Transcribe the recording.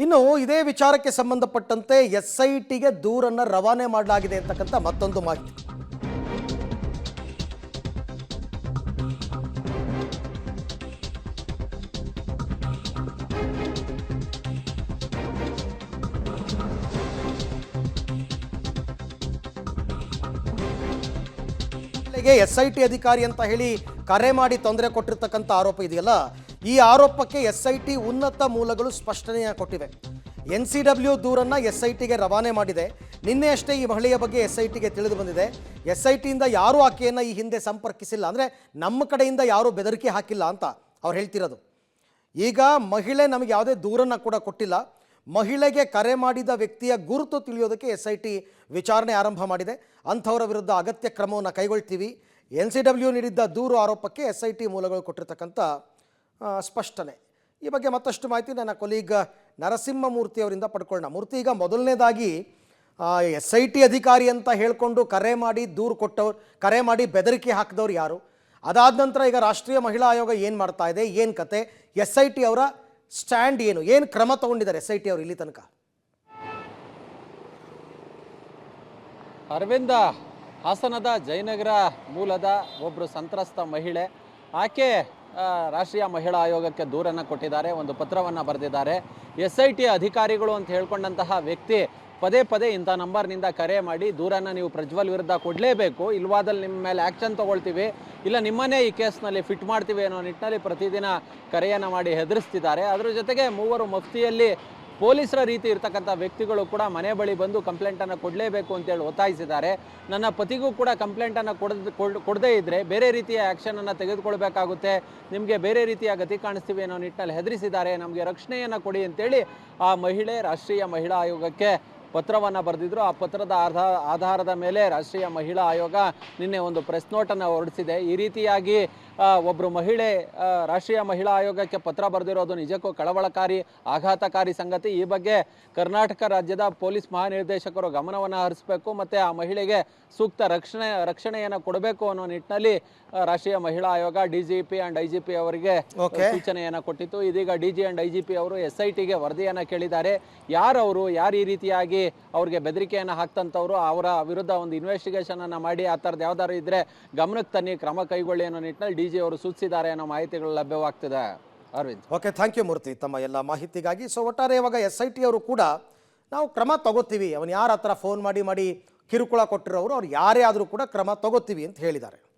ಇನ್ನು ಇದೇ ವಿಚಾರಕ್ಕೆ ಸಂಬಂಧಪಟ್ಟಂತೆ ಎಸ್ಐಟಿಗೆ ದೂರನ್ನು ರವಾನೆ ಮಾಡಲಾಗಿದೆ ಅಂತಕ್ಕಂಥ ಮತ್ತೊಂದು ಮಾಹಿತಿ. ಎಸ್ಐಟಿ ಅಧಿಕಾರಿ ಅಂತ ಹೇಳಿ ಕರೆ ಮಾಡಿ ತೊಂದರೆ ಕೊಟ್ಟಿರ್ತಕ್ಕಂಥ ಆರೋಪ ಇದೆಯಲ್ಲ, ಈ ಆರೋಪಕ್ಕೆ ಎಸ್ಐಟಿ ಉನ್ನತ ಮೂಲಗಳು ಸ್ಪಷ್ಟನೆಯ ಕೊಟ್ಟಿವೆ. NCW ದೂರನ್ನು ಎಸ್ಐಟಿಗೆ ರವಾನೆ ಮಾಡಿದೆ. ನಿನ್ನೆ ಅಷ್ಟೇ ಈ ಮಹಿಳೆಯ ಬಗ್ಗೆ ಎಸ್ಐಟಿಗೆ ತಿಳಿದು ಬಂದಿದೆ. ಎಸ್ಐಟಿಯಿಂದ ಯಾರೂ ಆಕೆಯನ್ನು ಈ ಹಿಂದೆ ಸಂಪರ್ಕಿಸಿಲ್ಲ, ಅಂದರೆ ನಮ್ಮ ಕಡೆಯಿಂದ ಯಾರೂ ಬೆದರಿಕೆ ಹಾಕಿಲ್ಲ ಅಂತ ಅವ್ರು ಹೇಳ್ತಿರೋದು. ಈಗ ಮಹಿಳೆ ನಮಗೆ ಯಾವುದೇ ದೂರನ್ನು ಕೂಡ ಕೊಟ್ಟಿಲ್ಲ. ಮಹಿಳೆಗೆ ಕರೆ ಮಾಡಿದ ವ್ಯಕ್ತಿಯ ಗುರುತು ತಿಳಿಯೋದಕ್ಕೆ ಎಸ್ಐಟಿ ವಿಚಾರಣೆ ಆರಂಭ ಮಾಡಿದೆ. ಅಂಥವರ ವಿರುದ್ಧ ಅಗತ್ಯ ಕ್ರಮವನ್ನು ಕೈಗೊಳ್ತೀವಿ. NCW ನೀಡಿದ್ದ ದೂರು ಆರೋಪಕ್ಕೆ ಎಸ್ಐಟಿ ಮೂಲಗಳು ಕೊಟ್ಟಿರ್ತಕ್ಕಂಥ ಸ್ಪಷ್ಟನೆ. ಈ ಬಗ್ಗೆ ಮತ್ತಷ್ಟು ಮಾಹಿತಿ ನನ್ನ ಕೊಲೀಗ್ ನರಸಿಂಹಮೂರ್ತಿ ಅವರಿಂದ ಪಡ್ಕೊಳ್ಳೋಣ. ಮೂರ್ತಿ, ಈಗ ಮೊದಲನೇದಾಗಿ ಎಸ್ಐಟಿ ಅಧಿಕಾರಿ ಅಂತ ಹೇಳಿಕೊಂಡು ಕರೆ ಮಾಡಿ ದೂರು ಕೊಟ್ಟವ್ರು, ಕರೆ ಮಾಡಿ ಬೆದರಿಕೆ ಹಾಕಿದವ್ರು ಯಾರು? ಅದಾದ ನಂತರ ಈಗ ರಾಷ್ಟ್ರೀಯ ಮಹಿಳಾ ಆಯೋಗ ಏನು ಮಾಡ್ತಾ ಇದೆ, ಏನು ಕತೆ, ಎಸ್ಐಟಿ ಅವರ ಸ್ಟ್ಯಾಂಡ್ ಏನು ಕ್ರಮ ತಗೊಂಡಿದ್ದಾರೆ ಎಸ್ಐಟಿ ಅವರು ಇಲ್ಲಿ ತನಕ? ಅರವಿಂದ, ಹಾಸನದ ಜಯನಗರ ಮೂಲದ ಒಬ್ಬರು ಸಂತ್ರಸ್ತ ಮಹಿಳೆ, ಆಕೆ ರಾಷ್ಟ್ರೀಯ ಮಹಿಳಾ ಆಯೋಗಕ್ಕೆ ದೂರನ್ನು ಕೊಟ್ಟಿದ್ದಾರೆ, ಒಂದು ಪತ್ರವನ್ನು ಬರೆದಿದ್ದಾರೆ. SIT ಅಧಿಕಾರಿಗಳು ಅಂತ ಹೇಳ್ಕೊಂಡಂತಹ ವ್ಯಕ್ತಿ ಪದೇ ಪದೇ ಇಂಥ ನಂಬರ್ನಿಂದ ಕರೆ ಮಾಡಿ ದೂರನ್ನು ನೀವು ಪ್ರಜ್ವಲ್ ವಿರುದ್ಧ ಕೊಡಲೇಬೇಕು, ಇಲ್ವಾದಲ್ಲಿ ನಿಮ್ಮ ಮೇಲೆ ಆ್ಯಕ್ಷನ್ ತೊಗೊಳ್ತೀವಿ, ಇಲ್ಲ ನಿಮ್ಮನ್ನೇ ಈ ಕೇಸ್ನಲ್ಲಿ ಫಿಟ್ ಮಾಡ್ತೀವಿ ಅನ್ನೋ ನಿಟ್ಟಿನಲ್ಲಿ ಪ್ರತಿದಿನ ಕರೆಯನ್ನು ಮಾಡಿ ಹೆದರಿಸ್ತಿದ್ದಾರೆ. ಅದರ ಜೊತೆಗೆ ಮೂವರು ಮಫ್ತಿಯಲ್ಲಿ ಪೊಲೀಸರ ರೀತಿ ಇರ್ತಕ್ಕಂಥ ವ್ಯಕ್ತಿಗಳು ಕೂಡ ಮನೆ ಬಳಿ ಬಂದು ಕಂಪ್ಲೇಂಟನ್ನು ಕೊಡಲೇಬೇಕು ಅಂತೇಳಿ ಒತ್ತಾಯಿಸಿದ್ದಾರೆ. ನನ್ನ ಪತಿಗೂ ಕೂಡ ಕಂಪ್ಲೇಂಟನ್ನು ಕೊಡದೇ ಇದ್ದರೆ ಬೇರೆ ರೀತಿಯ ಆ್ಯಕ್ಷನನ್ನು ತೆಗೆದುಕೊಳ್ಬೇಕಾಗುತ್ತೆ, ನಿಮಗೆ ಬೇರೆ ರೀತಿಯ ಗತಿ ಕಾಣಿಸ್ತೀವಿ ಅನ್ನೋ ನಿಟ್ಟಿನಲ್ಲಿ ಹೆದರಿಸಿದ್ದಾರೆ, ನಮಗೆ ರಕ್ಷಣೆಯನ್ನು ಕೊಡಿ ಅಂತೇಳಿ ಆ ಮಹಿಳೆ ರಾಷ್ಟ್ರೀಯ ಮಹಿಳಾ ಆಯೋಗಕ್ಕೆ ಪತ್ರವನ್ನು ಬರೆದಿದ್ರು. ಆ ಪತ್ರದ ಆಧಾರದ ಮೇಲೆ ರಾಷ್ಟ್ರೀಯ ಮಹಿಳಾ ಆಯೋಗ ನಿನ್ನೆ ಒಂದು ಪ್ರೆಸ್ ನೋಟನ್ನು ಹೊರಡಿಸಿದೆ. ಈ ರೀತಿಯಾಗಿ ಒಬ್ಬರು ಮಹಿಳೆ ರಾಷ್ಟ್ರೀಯ ಮಹಿಳಾ ಆಯೋಗಕ್ಕೆ ಪತ್ರ ಬರೆದಿರೋದು ನಿಜಕ್ಕೂ ಕಳವಳಕಾರಿ, ಆಘಾತಕಾರಿ ಸಂಗತಿ. ಈ ಬಗ್ಗೆ ಕರ್ನಾಟಕ ರಾಜ್ಯದ ಪೊಲೀಸ್ ಮಹಾನಿರ್ದೇಶಕರು ಗಮನವನ್ನು ಹರಿಸಬೇಕು ಮತ್ತು ಆ ಮಹಿಳೆಗೆ ಸೂಕ್ತ ರಕ್ಷಣೆಯನ್ನು ಕೊಡಬೇಕು ಅನ್ನೋ ನಿಟ್ಟಿನಲ್ಲಿ ರಾಷ್ಟ್ರೀಯ ಮಹಿಳಾ ಆಯೋಗ DGP ಆ್ಯಂಡ್ IGP ಅವರಿಗೆ ಸೂಚನೆಯನ್ನು ಕೊಟ್ಟಿತ್ತು. ಇದೀಗ DG ಆ್ಯಂಡ್ IGP ಅವರು SITಗೆ ವರದಿಯನ್ನು ಕೇಳಿದ್ದಾರೆ. ಯಾರವರು, ಯಾರು ಈ ರೀತಿಯಾಗಿ ಅವ್ರಿಗೆ ಬೆದರಿಕೆಯನ್ನು ಹಾಕ್ತಂಥವ್ರು, ಅವರ ವಿರುದ್ಧ ಒಂದು ಇನ್ವೆಸ್ಟಿಗೇಷನ್ ಅನ್ನು ಮಾಡಿ ಆ ಥರದ್ದು ಯಾವ್ದಾದ್ರು ಇದ್ರೆ ಗಮನಕ್ಕೆ ತನ್ನಿ, ಕ್ರಮ ಕೈಗೊಳ್ಳಿ ಅನ್ನೋ ನಿಟ್ಟಿನಲ್ಲಿ DG ಅವರು ಸೂಚಿಸಿದ್ದಾರೆ ಅನ್ನೋ ಮಾಹಿತಿಗಳು ಲಭ್ಯವಾಗ್ತಿದೆ. ಅರವಿಂದ್, ಓಕೆ, ಥ್ಯಾಂಕ್ ಯು ಮೂರ್ತಿ ತಮ್ಮ ಎಲ್ಲ ಮಾಹಿತಿಗಾಗಿ. ಸೊ ಒಟ್ಟಾರೆ ಇವಾಗ SIT ಅವರು ಕೂಡ ನಾವು ಕ್ರಮ ತಗೋತೀವಿ, ಅವನು ಯಾರ ಹತ್ರ ಫೋನ್ ಮಾಡಿ ಕಿರುಕುಳ ಕೊಟ್ಟಿರೋರು ಅವ್ರು ಯಾರೇ ಆದರೂ ಕೂಡ ಕ್ರಮ ತಗೋತೀವಿ ಅಂತ ಹೇಳಿದ್ದಾರೆ.